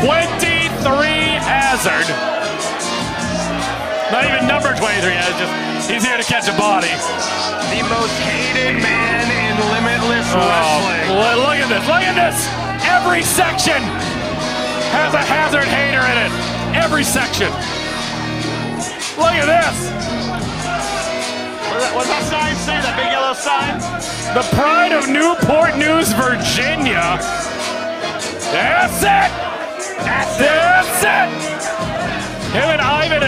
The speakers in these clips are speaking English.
23 Hazard. Not even number 23, he's here to catch a body. The most hated man in Limitless Wrestling. Look at this, look at this! Every section has a Hazard hater in it. Every section. Look at this. What's that sign say, that big yellow sign? The pride of Newport News, Virginia. That's it! That's it! Him and Allen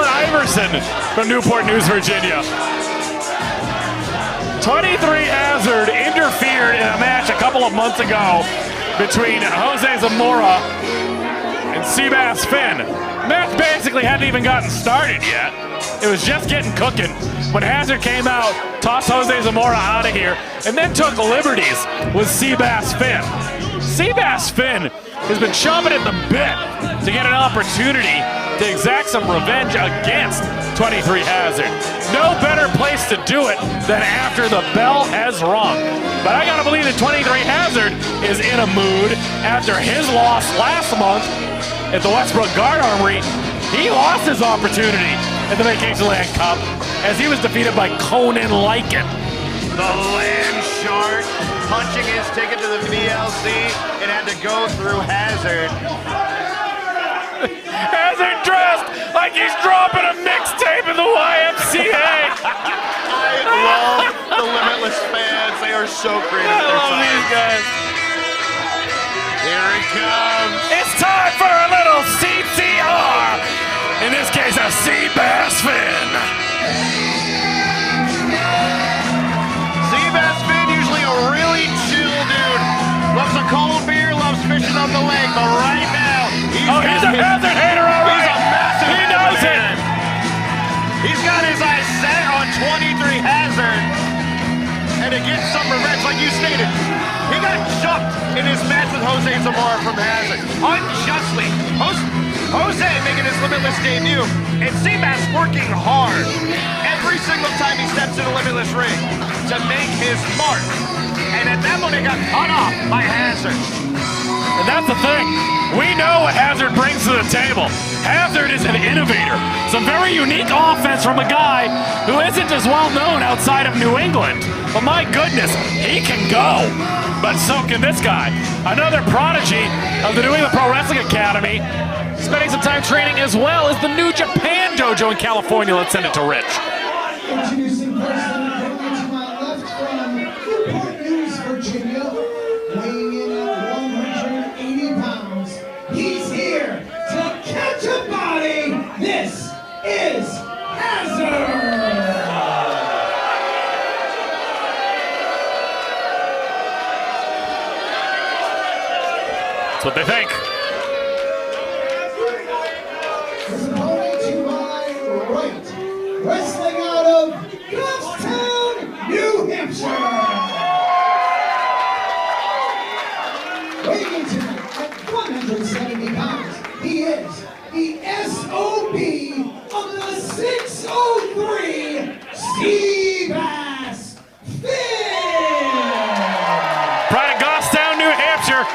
Iverson from Newport News, Virginia. 23 Hazard interfered in a match a couple of months ago between Jose Zamora and Seabass Finn. The match basically hadn't even gotten started yet. It was just getting cooking when Hazard came out, tossed Jose Zamora out of here, and then took liberties with Seabass Finn. Seabass Finn has been chomping at the bit to get an opportunity to exact some revenge against 23 Hazard. No better place to do it than after the bell has rung. But I gotta believe that 23 Hazard is in a mood after his loss last month at the Westbrook Guard Armory. He lost his opportunity at the Vacation Land Cup as he was defeated by Conan Lycan. The land shark punching his ticket to the VLC. It had to go through Hazard. Hazard dressed like he's dropping a mixtape in the YMCA. I love the Limitless fans. They are so creative. I love these guys. Here it comes. It's time for a little CCR. In this case, a Seabass Finn. Seabass Finn, usually a really chill dude. Loves a cold beer, loves fishing on the lake, but right now, he's a Hazard hater, all right. He's a massive He knows it. He's got his eyes set on 23 Hazard. And to get some revenge, like you stated, he got jumped in his match with Jose Zamora from Hazard. Unjustly. Jose making his Limitless debut, and Seabass working hard every single time he steps in a Limitless ring to make his mark. And at that moment, he got cut off by Hazard. And that's the thing. We know what Hazard brings to the table. Hazard is an innovator. Some very unique offense from a guy who isn't as well known outside of New England. But my goodness, he can go. But so can this guy. Another prodigy of the New England Pro Wrestling Academy. Spending some time training as well as the New Japan Dojo in California. Let's send it to Rich. Introducing first coming to my left from Newport News, Virginia, weighing in at 180 pounds. He's here to catch a body. This is Hazard. That's what they think. His opponent to my right, wrestling out of Goffstown, New Hampshire. Weighing in tonight at 170 pounds, he is the SOB of the 603, Seabass Finn. Pride of Goffstown, New Hampshire.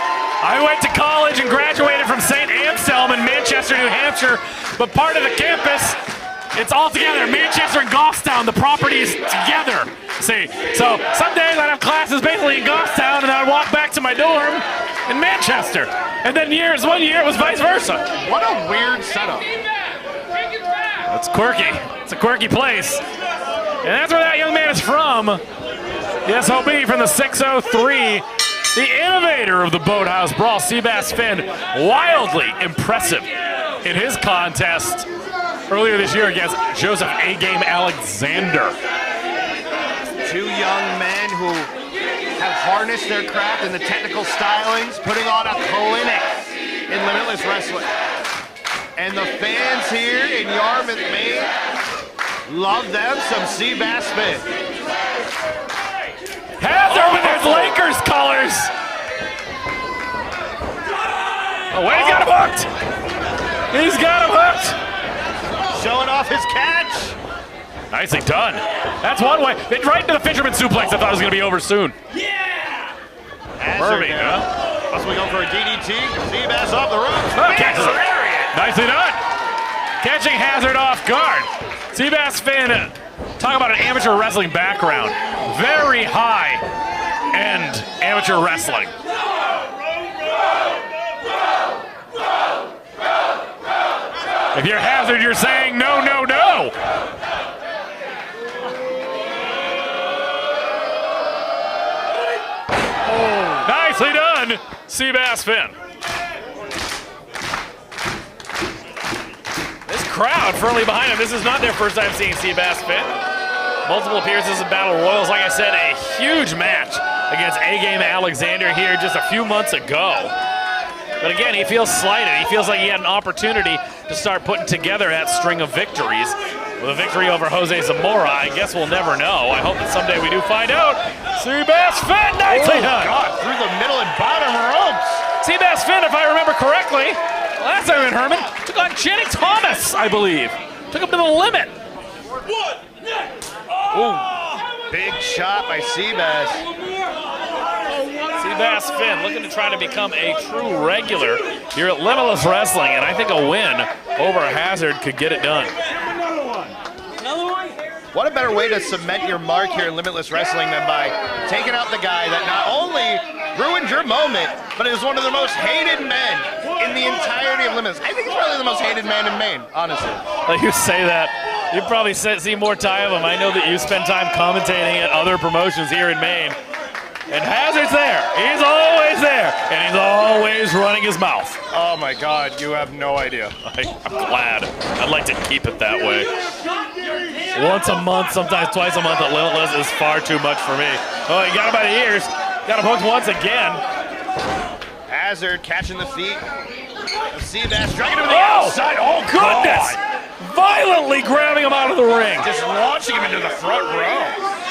I went to college and graduated from St. Anselm in Manchester, New Hampshire, but part of the campus, it's all together. Manchester and Goffstown, the properties together. See, so some days I'd have classes basically in Goffstown and I'd walk back to my dorm in Manchester. And then one year it was vice versa. What a weird setup. That's quirky. It's a quirky place. And that's where that young man is from. The SOB from the 603. The innovator of the Boathouse Brawl, Seabass Finn, wildly impressive in his contest earlier this year against Joseph A-Game Alexander. Two young men who have harnessed their craft in the technical stylings, putting on a clinic in Limitless Wrestling. And the fans here in Yarmouth, Maine, love them some Seabass Finn. Hazard with his Lakers colors. Oh, wait, he's got him hooked. He's got him hooked. Showing off his catch. Nicely done. That's one way. Right into the fisherman suplex. I thought it was going to be over soon. Yeah. Perfect, huh? Possibly going for a DDT. Seabass off the ropes. Catches it. Nicely done. Catching Hazard off guard. Seabass Finn, talk about an amateur wrestling background. Very high-end amateur wrestling. If you're Hazard, you're saying no, no, no. Oh. Nicely done, Seabass Finn. This crowd firmly behind him. This is not their first time seeing Seabass Finn. Multiple appearances in Battle Royals. Like I said, a huge match against A-Game Alexander here just a few months ago. But again, he feels slighted. He feels like he had an opportunity to start putting together that string of victories. With a victory over Jose Zamora, I guess we'll never know. I hope that someday we do find out. Seabass Finn, nicely done. God, through the middle and bottom ropes. Seabass Finn, if I remember correctly, last time in Herman, took on Jenny Thomas, I believe. Took him to the limit. Ooh, big shot by Seabass. Seabass Finn looking to try to become a true regular here at Limitless Wrestling, and I think a win over Hazard could get it done. What a better way to cement your mark here in Limitless Wrestling than by taking out the guy that not only ruined your moment, but is one of the most hated men in the entirety of Limitless. I think he's probably the most hated man in Maine, honestly. Like you say that, you probably see more time of him. I know that you spend time commentating at other promotions here in Maine. And Hazard's there. He's always there. And he's always running his mouth. Oh my God, you have no idea. I'm glad. I'd like to keep it that way. Once a month, sometimes twice a month at Limitless is far too much for me. Oh, he got him by the ears. Got him hooked once again. Hazard catching the feet of Seabass, dragging him to the outside. Oh, goodness! God. Violently grabbing him out of the ring. Just launching him into the front row.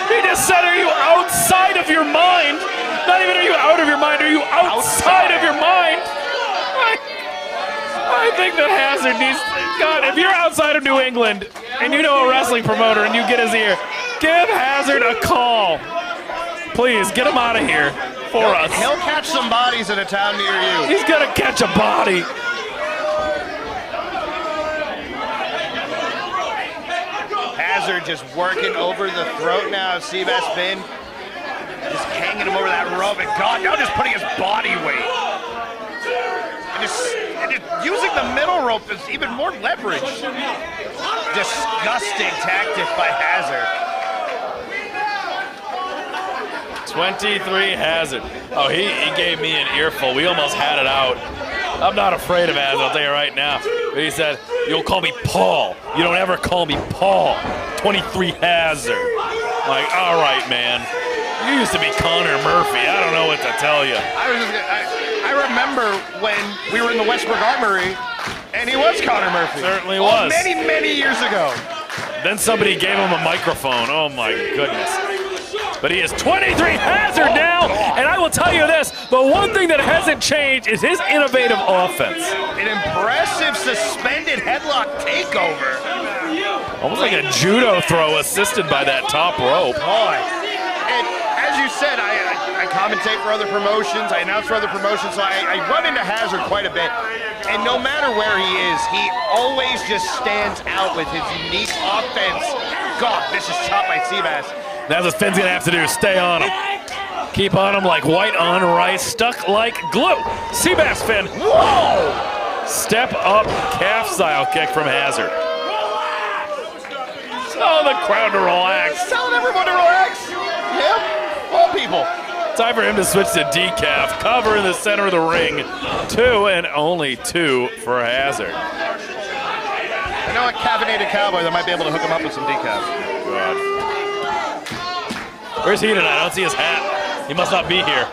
He just said, are you outside of your mind? Not even are you out of your mind, are you outside of your mind? I think that Hazard needs, God, if you're outside of New England and you know a wrestling promoter and you get his ear, give Hazard a call. Please, get him out of here for us. He'll catch some bodies in a town near you. He's gonna catch a body. Hazard just working over the throat now of Seabass Finn. Just hanging him over that rope. And God, now just putting his body weight. And just using the middle rope as even more leverage. Disgusting tactic by Hazard. 23 Hazard. Oh, he gave me an earful. We almost had it out. I'm not afraid of Hazard, I'll tell you right now. But he said, you'll call me Paul. You don't ever call me Paul. 23 Hazard. I'm like, all right, man. You used to be Connor Murphy. I don't know what to tell you. I remember when we were in the Westbrook Armory, and he was Connor Murphy. Certainly was. Many, many years ago. Then somebody gave him a microphone. Oh, my goodness. But he is 23 Hazard now, and I will tell you this, the one thing that hasn't changed is his innovative offense. An impressive suspended headlock takeover. Almost like a judo throw assisted by that top rope. Boy. And as you said, I commentate for other promotions, I announce for other promotions, so I run into Hazard quite a bit. And no matter where he is, he always just stands out with his unique offense. God, vicious chop by Seabass. That's what Finn's gonna have to do, stay on him. Keep on him like white on rice, stuck like glue. Seabass Finn, whoa! Step up calf style kick from Hazard. Tell the crowd to relax. Telling everyone to relax. Yep, all people. Time for him to switch to decaf. Cover in the center of the ring. 2 and only 2 for Hazard. I know a caffeinated cowboy that might be able to hook him up with some decaf. God. Where's he tonight? I don't see his hat. He must not be here.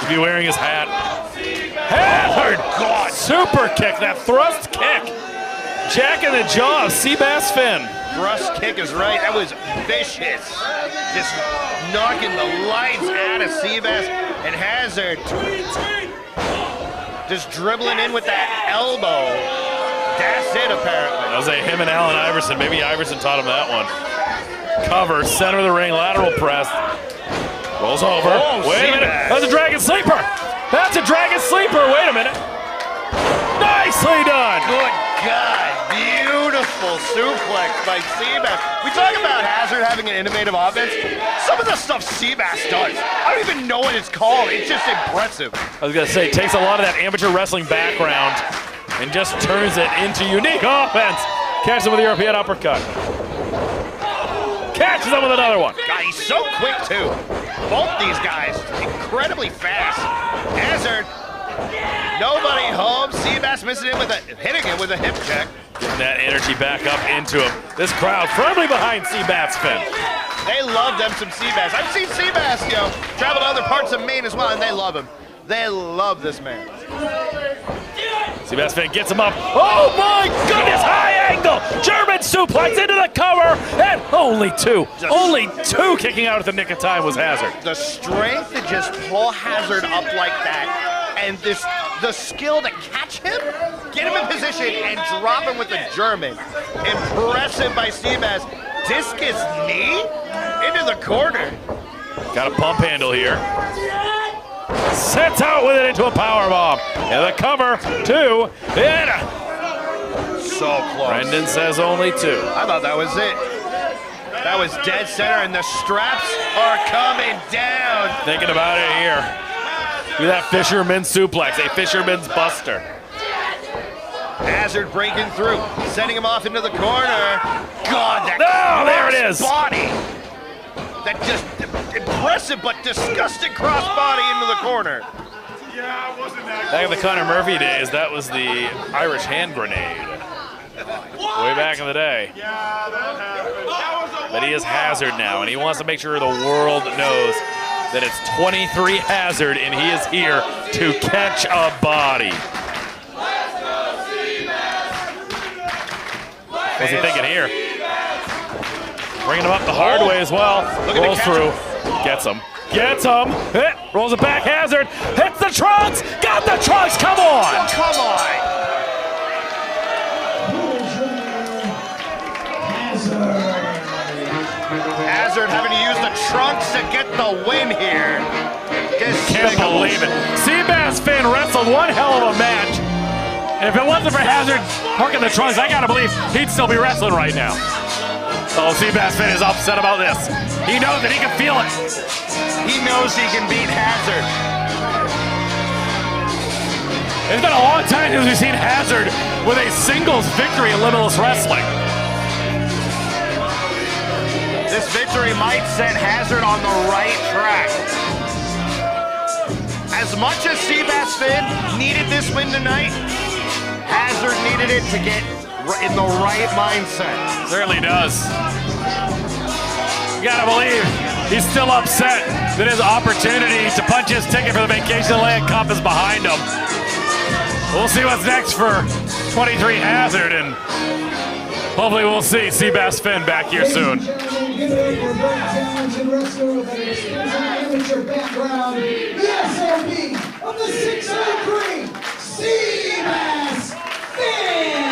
He'd be wearing his hat. Hazard! God! Super kick, that thrust kick. Jack in the jaw of Seabass Finn. Thrust kick is right. That was vicious. Just knocking the lights out of Seabass. And Hazard just dribbling in with that elbow. That's it, apparently. That was him and Allen Iverson. Maybe Iverson taught him that one. Cover, center of the ring, lateral press. Rolls over. Oh, wait a minute. That's a Dragon Sleeper. That's a dragon sleeper. Wait a minute. Nicely done. Good God. Beautiful suplex by Seabass. We talk about Hazard having an innovative offense. Some of the stuff Seabass does, I don't even know what it's called. It's just impressive. I was going to say, takes a lot of that amateur wrestling background and just turns it into unique offense. Catches him with a European uppercut. Catches him with another one. God, he's so quick, too. Both these guys, incredibly fast. Hazard, nobody home. Seabass missing him hitting him with a hip check. Getting that energy back up into him. This crowd firmly behind Seabass Finn. They love them some Seabass. I've seen Seabass, travel to other parts of Maine as well, and they love him. They love this man. Seabass Finn gets him up. Oh my goodness, high angle! German suplex into the cover, and only two kicking out at the nick of time was Hazard. The strength to just pull Hazard up like that, and the skill to catch him, get him in position, and drop him with the German. Impressive by Seabass. Discus knee into the corner. Got a pump handle here. Sets out with it into a powerbomb. And the cover, two, and so close. Brendan says only two. I thought that was it. That was dead center, and the straps are coming down. Thinking about it here. Do that fisherman's suplex, a fisherman's buster. Hazard breaking through, sending him off into the corner. God, that there it is. Body. That just impressive but disgusting crossbody into the corner. Back in the Connor Murphy days, that was the Irish hand grenade. Way back in the day. But he is Hazard now, and he wants to make sure the world knows that it's 23 Hazard, and he is here to catch a body. What's he thinking here? Bringing him up the hard way as well. Rolls through. Gets him. Gets him. Hit. Rolls it back. Hazard. Hits the trunks. Got the trunks. Come on. Come on. Hazard having to use the trunks to get the win here. Can't believe it. Seabass Finn wrestled one hell of a match. And if it wasn't for Hazard parking the trunks, I gotta believe he'd still be wrestling right now. Oh, Seabass Finn is upset about this. He knows that he can feel it. He knows he can beat Hazard. It's been a long time since we've seen Hazard with a singles victory in Limitless+Wrestling. This victory might set Hazard on the right track. As much as Seabass Finn needed this win tonight, Hazard needed it to get in the right mindset. Certainly does. You gotta believe he's still upset that his opportunity to punch his ticket for the Vacation Land Cup is behind him. We'll see what's next for 23 Hazard, and hopefully we'll see Seabass Finn back here soon. Of the 603, Seabass Finn!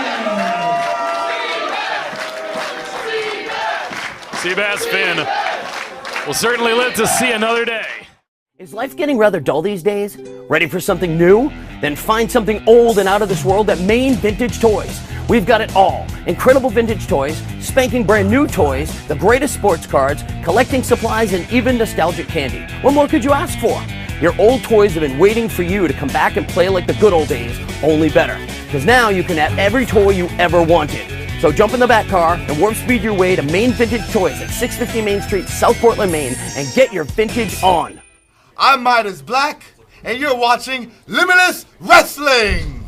Seabass Finn will certainly live to see another day. Is life getting rather dull these days? Ready for something new? Then find something old and out of this world at Maine Vintage Toys. We've got it all. Incredible vintage toys, spanking brand new toys, the greatest sports cards, collecting supplies, and even nostalgic candy. What more could you ask for? Your old toys have been waiting for you to come back and play like the good old days, only better. Because now you can have every toy you ever wanted. So jump in the back car and warp speed your way to Maine Vintage Toys at 650 Main Street, South Portland, Maine, and get your vintage on. I'm Midas Black, and you're watching Limitless+Wrestling!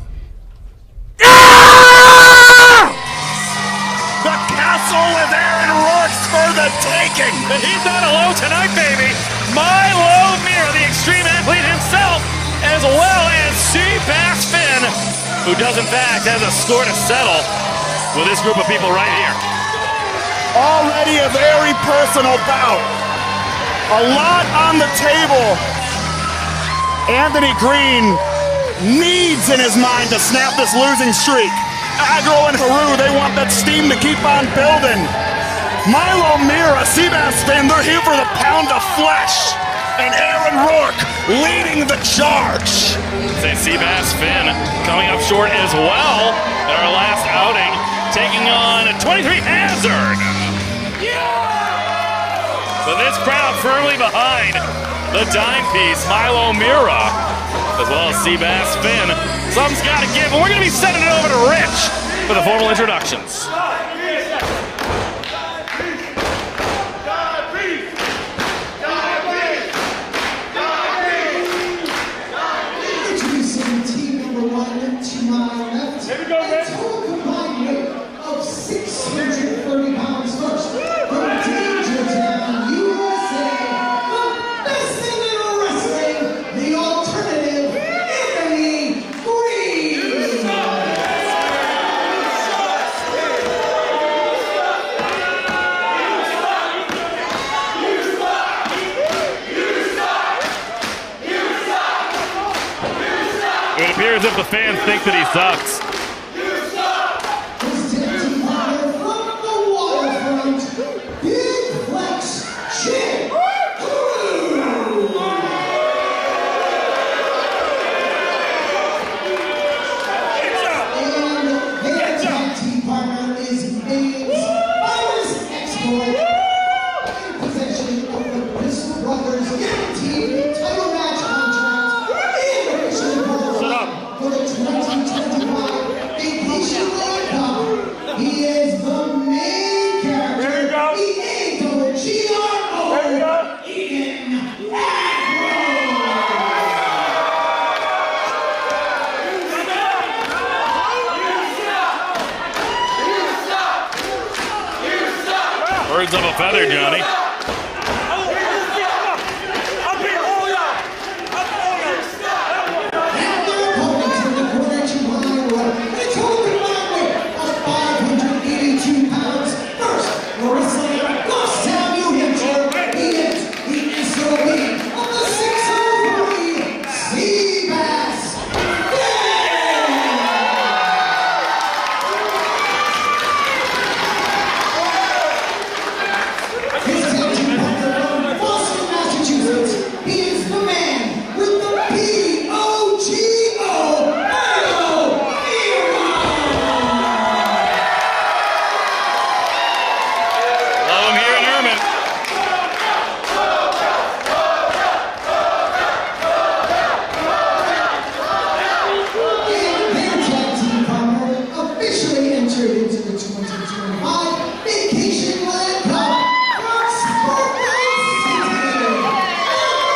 The castle with Aaron Rourke's for the taking! And he's not alone tonight, baby! Milo Mir, the extreme athlete himself, as well as Seabass Finn, who does in fact have a score to settle with this group of people right here. Already a very personal bout. A lot on the table. Anthony Green needs in his mind to snap this losing streak. Agro and Haru, they want that steam to keep on building. Milo Mira, Seabass Finn, they're here for the pound of flesh. and Aaron Rourke leading the charge. Say Seabass Finn coming up short as well in our last outing, taking on 23 Hazard. But this crowd firmly behind the dime piece, Milo Mira, as well as Seabass Finn. Something's got to give, and we're going to be sending it over to Rich for the formal introductions. Introducing team number 1 to my left. Here we go, Rich. Total combined weight of 630 pounds first. From Danger Town, USA. The best thing in wrestling, the alternative, Anthony Green. It appears as if the fans think that he sucks. His dancing partner from the waterfront, Big Flex Chick. And their tag team partner is Maine's finest export in possession of the Pistol Brothers guaranteed title match contract and officially qualified for the 2025 Vacation Land Cup. He is the main character, the A-double-G-R-O, Ian Birds of a feather, Johnny. And their opponents in the corner to my right, with a total combined weight of 582 pounds. First, we're wrestling Ghostown, New Hampshire. He is the SOB of the 603 Seabass His tag team partner from Boston, Massachusetts. He is the man with the P-O-G-O, Milo Mira. Love him here in Herman. And their tag team partner officially entered into the 2025 Vacation Land Cup from Spokane City.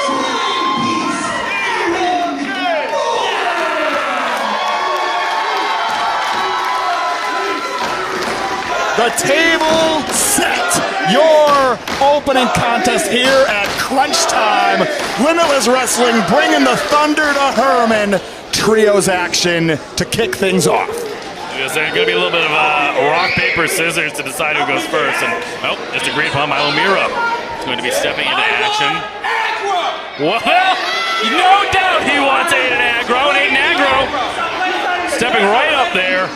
Timepiece Aaron The table set. Your opening contest here at Crunch Time. Limitless Wrestling bringing the thunder to Herman. Trios action to kick things off. There's going to be a little bit of rock, paper, scissors to decide who goes first. And, well, just agreed upon. Milo Mira is going to be stepping into action. Well, no doubt he wants Aiden Agro, and Aiden Agro stepping right up there.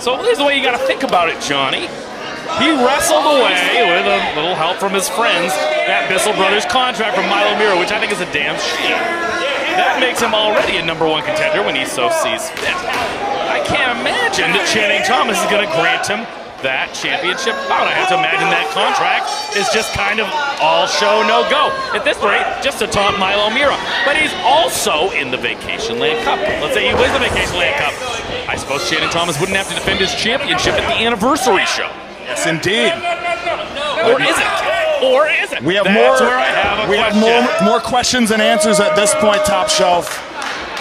So here's the way you got to think about it, Johnny. He wrestled away with a little help from his friends that Bissell Brothers contract from Milo Mira, which I think is a damn shame. That makes him already a #1 contender when he so sees fit. I can't imagine that Channing Thomas is going to grant him that championship bout. I have to imagine that contract is just kind of all show, no go. At this rate, just to taunt Milo Mira. But he's also in the Vacation Land Cup. Let's say he wins the Vacation Land Cup. I suppose Channing Thomas wouldn't have to defend his championship at the anniversary show. Yes, indeed. Or is it? Or is it? We have That's where I have a we have question. more questions and answers at this point, Top Shelf.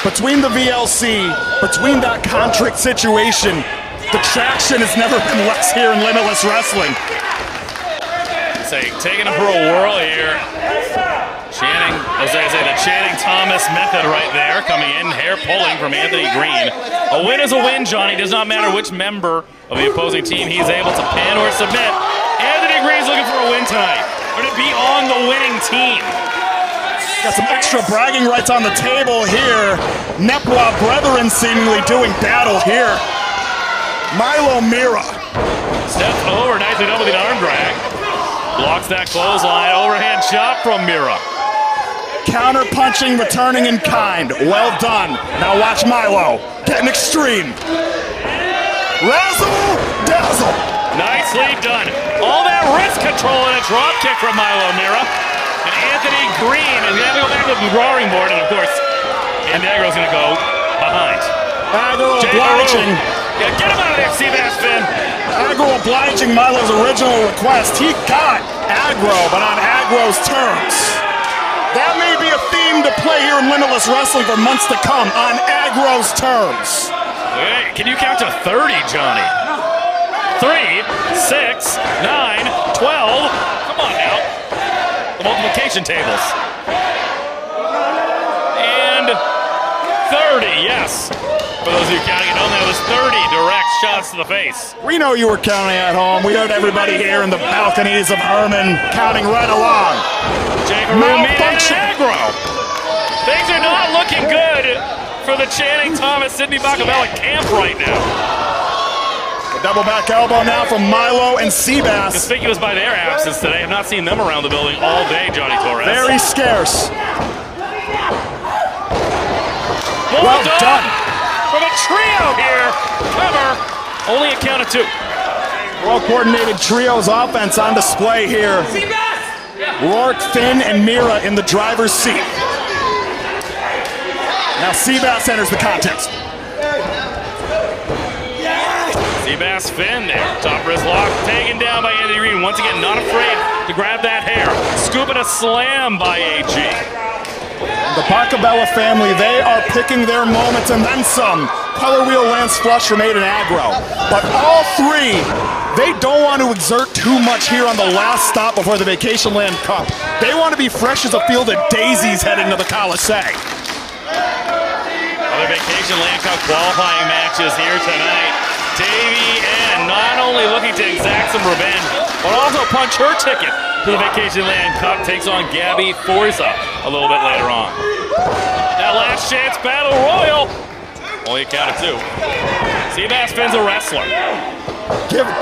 Between the VLC, between that contract situation, the traction has never been less here in Limitless Wrestling. Say, taking him for a whirl here. Channing, as I say, the Channing Thomas method right there, coming in, hair pulling from Anthony Green. A win is a win, Johnny. Does not matter which member of the opposing team he's able to pin or submit. Anthony Green's looking for a win tonight. Or to be on the winning team. Got some extra bragging rights on the table here. Nepwa Brethren seemingly doing battle here. Milo Mira. Steps over, nicely done with an arm drag. Blocks that clothesline, overhand chop from Mira. Counter-punching, returning in kind. Well done. Now watch Milo. Getting extreme. Razzle dazzle. Nicely done. All that wrist control and a drop kick from Milo Mira. And Anthony Green is going to go back to the drawing board, and of course, Agro's going to go behind. Agro obliging. Yeah, get him out of there, Seabass Finn. Agro obliging Milo's original request. He got Agro, but on Agro's terms. That may be a theme to play here in Limitless Wrestling for months to come, on Agro's terms. Hey, can you count to 30, Johnny? 3, 6, 9, 12. Come on now. The multiplication tables. And 30, yes. For those of you counting at home, that was 30 direct shots to the face. We know you were counting at home. We heard everybody here in the balconies of Herman counting right along. Malfunction. Agro. Things are not looking good for the Channing Thomas Sidney Bacabella camp right now. A double back elbow now from Milo and Seabass. Conspicuous by their absence today. I've not seen them around the building all day, Johnny Torres. Very scarce. Well done. From a trio here. Cover. Only a count of 2. Well-coordinated trios offense on display here. Rourke, Finn, and Mira in the driver's seat. Now Seabass enters the contest. Seabass Finn there. Top wrist lock taken down by Anthony Green. Once again, not afraid to grab that hair. Scooping a slam by AG. The Bacabella family, they are picking their moments and then some. Color wheel lands flush from Aiden Agro. But all three, they don't want to exert too much here on the last stop before the Vacation Land Cup. They want to be fresh as a field of daisies heading to the Coliseum. Other Vacation Land Cup qualifying matches here tonight. Davey N not only looking to exact some revenge, but also punch her ticket to the Vacation Land Cup. Takes on Gabby Forza a little bit later on. That last chance battle royal. Only a count of 2. Seabass Finn's a wrestler.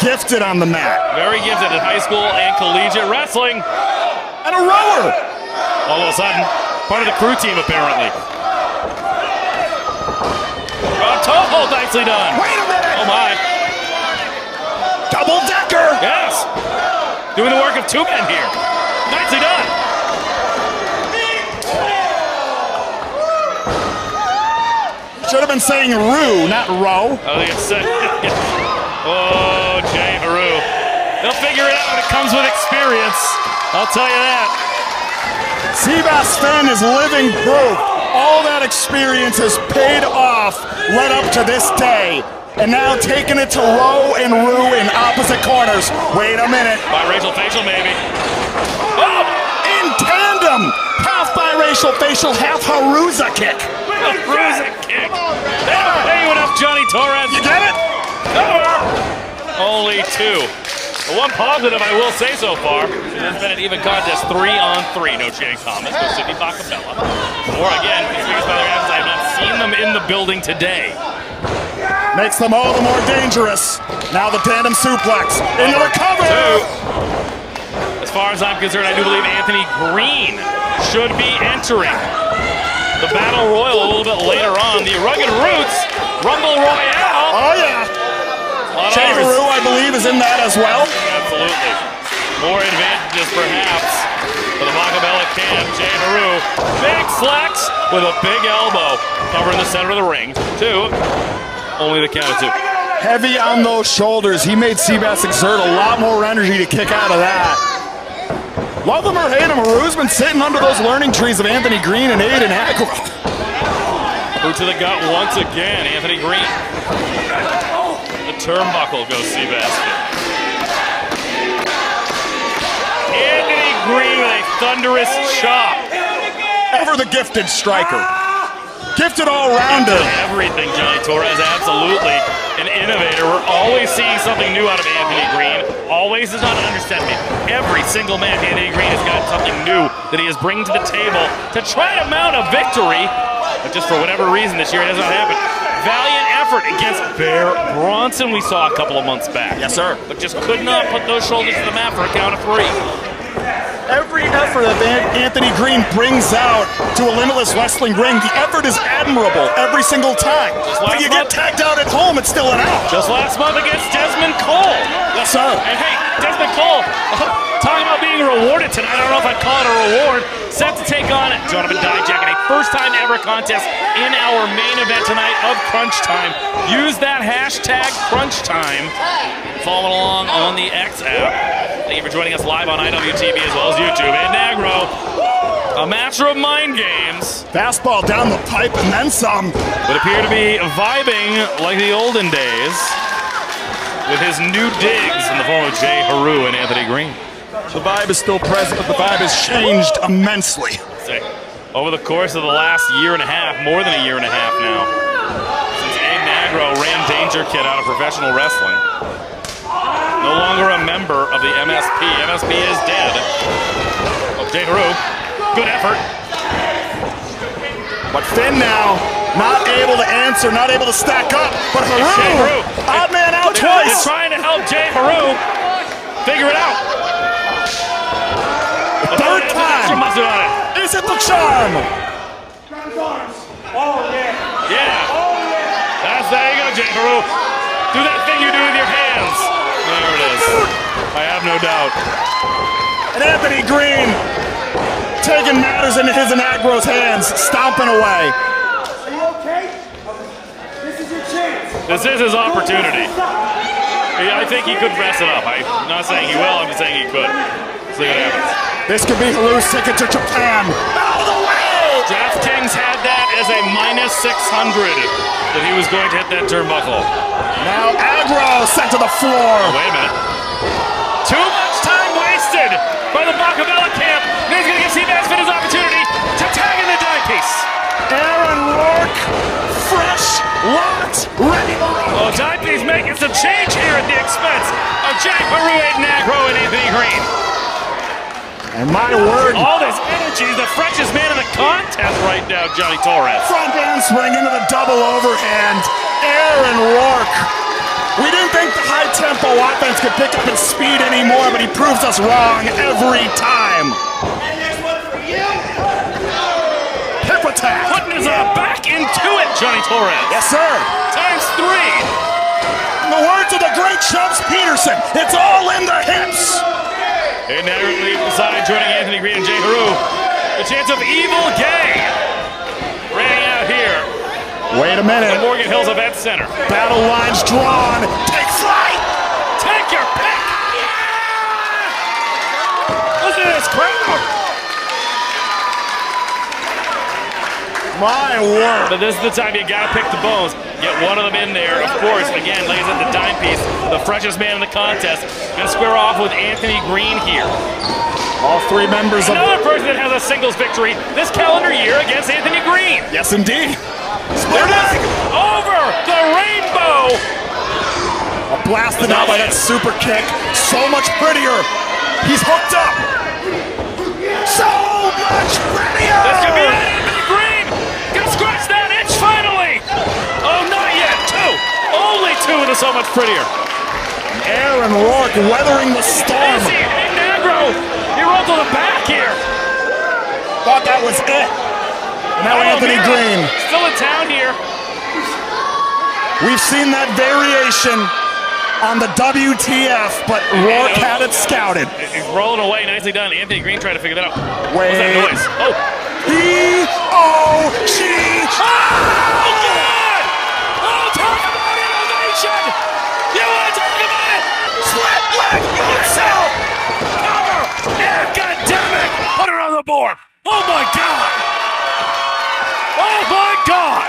Gifted on the mat. Very gifted at high school and collegiate wrestling. And a rower. All of a sudden, part of the crew team apparently. Toho, nicely done. Wait a minute. Oh my. Double decker. Yes. Doing the work of 2 men here. Nicely done. Should have been saying Rue, not Row. I think it's oh, Jay Haru. They'll figure it out when it comes with experience. I'll tell you that. Seabass Finn is living proof. All that experience has paid off led up to this day. And now taking it to Row and Rue in opposite corners. Wait a minute. Biracial facial, maybe. Oh! In tandem. Half biracial facial, half Haruza kick. Haruza kick. Never pay you enough, Johnny Torres. You get it? Cover. Only 2. The one positive I will say so far, it has been an even contest, 3-on-3. No Channing Thomas, no Sidney Bacabella. Or again, because by their absence, I have not seen them in the building today. Makes them all the more dangerous. Now the tandem suplex into the cover. 2. As far as I'm concerned, I do believe Anthony Green should be entering the Battle Royal a little bit later on. The Rugged Roots Rumble Royale. Oh yeah. Jay Haru, I believe, is in that as well. Absolutely. More advantages, perhaps, for the Bacabella camp. Jay Haru, big flex with a big elbow covering the center of the ring. 2. Only the count of 2. Heavy on those shoulders. He made Seabass exert a lot more energy to kick out of that. Love him or hate him, Haru's been sitting under those learning trees of Anthony Green and Aiden Agro. Boot to the gut once again, Anthony Green. The turnbuckle goes Seabass. Anthony Green with a thunderous chop. Ever the gifted striker. Gifted all-rounder. Everything, Johnny Torres, absolutely an innovator. We're always seeing something new out of Anthony Green. Always is not an understatement. Every single match, Anthony Green has got something new that he is bringing to the table to try to mount a victory. But just for whatever reason this year, it has not happened. Valiant effort against Bear Bronson we saw a couple of months back. Yes, sir. But just could not put those shoulders to the mat for a count of 3. Every effort that Anthony Green brings out to a Limitless Wrestling ring, the effort is admirable every single time. But you get tagged out at home, it's still an out. Just last month against Desmond Cole. Yes, sir. And hey, Desmond Cole, talking about being rewarded tonight. I don't know if I'd call it a reward. Set to take on Jonathan Dijak in a first-time ever contest in our main event tonight of Crunch Time. Use that hashtag Crunch Time. Following along on the X app. Thank you for joining us live on IWTV as well as YouTube. And Nagro, a master of mind games. Fastball down the pipe and then some. Would appear to be vibing like the olden days with his new digs in the form of Jay Haru and Anthony Green. The vibe is still present, but the vibe has changed immensely. Over the course of the last year and a half, more than a year and a half now, since Abe Nagro ran Danger Kid out of professional wrestling. No longer a member of the MSP. MSP is dead. Oh, Jay Haru, good effort. But Finn now, not able to answer, not able to stack up. But Haru, odd man out twice. They're trying to help Jay Haru figure it out. The third time. Is it the charm? Oh, yeah. Yeah. There you go, Jay Haru. Do that thing you do with your hands. There it is. I have no doubt. And Anthony Green taking matters into his and Agro's hands, stomping away. Are you okay? This is your chance. This is his opportunity. I think he could mess it up. I'm not saying he will, I'm just saying he could. See what happens. This could be Haru's ticket to Japan. Out of the way! DraftKings had that as a minus 600 that he was going to hit that turnbuckle. Now Agro sent to the floor. Oh, wait a minute. Too much time wasted by the Bacabella camp. Now he's going to give Seabass Finn his opportunity to tag in the dime piece. Aaron Rourke, fresh, locked, ready to roll. Oh, dime piece making some change here at the expense of Jack Haru, Nagro, and Anthony Green. And my word. All this energy, the freshest man in the contest right now, Johnny Torres. Front handspring into the double overhand. Aaron Rourke. We didn't think the high-tempo offense could pick up its speed anymore, but he proves us wrong every time. And there's one for you. Hip attack. Putting his back into it, Johnny Torres. Yes, sir. Times 3. In the words of the great Chubbs Peterson, it's all in the hips. And now leaving the side, joining Anthony Green and Jay Haru. The chance of Evil Gay running out here. Wait a minute. The Morgan Hills Event Center. Battle lines drawn. Take flight. Take your pick. Yeah! Listen to this crowd. My word. But this is the time you gotta pick the bones. Get one of them in there. Of course, again, lays at the dime piece. The freshest man in the contest. Gonna square off with Anthony Green here. All three members of... Another person that has a singles victory this calendar year against Anthony Green. Yes, indeed. There it is. Over the rainbow. Blasted out by that super kick. So much prettier. He's hooked up. So much prettier. This could be it. Anthony Green gonna scratch that itch finally. Oh, not yet. 2. Only 2 with a so much prettier. Aaron Rourke weathering the storm. Easy. Hey, Nagro. He rolled to the back here. Thought that was it. Now Anthony Green. Still in town here. We've seen that variation on the WTF, but Rourke had it scouted. He's rolling away. Nicely done. Anthony Green trying to figure that out. Wait. What's that noise? Oh. E-O-G. Oh, God! Oh, talk about innovation! You want to talk about it? Split leg yourself! Cover! And goddammit! Put it on the board! Oh, my God! Oh, my God!